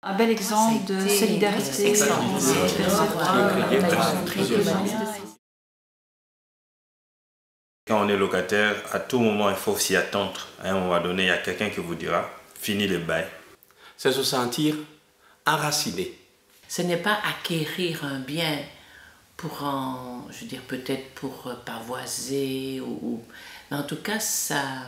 Un bel exemple de solidarité. Quand on est locataire, à tout moment, il faut s'y attendre. À un moment donné, il y a quelqu'un qui vous dira « fini le bail ». C'est se sentir enraciné. Ce n'est pas acquérir un bien pour je veux dire peut-être pour pavoiser mais en tout cas ça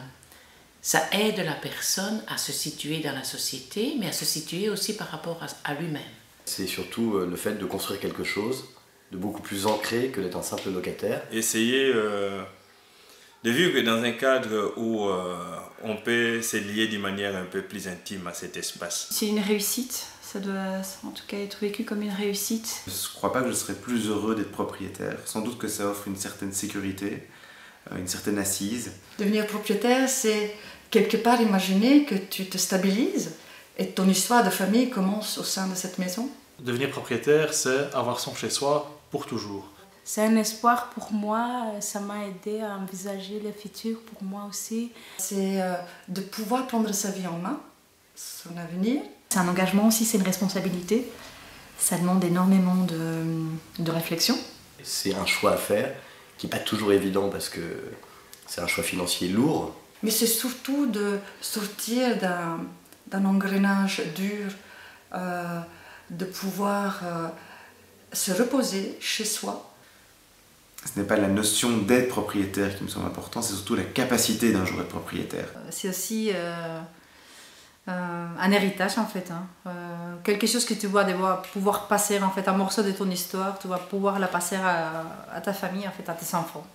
aide la personne à se situer dans la société, mais à se situer aussi par rapport à lui-même. C'est surtout le fait de construire quelque chose de beaucoup plus ancré que d'être un simple locataire. Essayer de vivre dans un cadre où on peut se lier d'une manière un peu plus intime à cet espace. C'est une réussite, ça doit en tout cas être vécu comme une réussite. Je ne crois pas que je serais plus heureux d'être propriétaire. Sans doute que ça offre une certaine sécurité, une certaine assise. Devenir propriétaire, c'est quelque part imaginer que tu te stabilises et ton histoire de famille commence au sein de cette maison. Devenir propriétaire, c'est avoir son chez-soi pour toujours. C'est un espoir pour moi, ça m'a aidé à envisager le futur pour moi aussi. C'est de pouvoir prendre sa vie en main, son avenir. C'est un engagement aussi, c'est une responsabilité. Ça demande énormément de réflexion. C'est un choix à faire qui n'est pas toujours évident parce que c'est un choix financier lourd. Mais c'est surtout de sortir d'un engrenage dur, de pouvoir se reposer chez soi. Ce n'est pas la notion d'être propriétaire qui me semble importante, c'est surtout la capacité d'un jour d'être propriétaire. C'est aussi un héritage en fait, quelque chose que tu vas devoir pouvoir passer en fait, un morceau de ton histoire, tu vas pouvoir la passer à ta famille en fait, à tes enfants.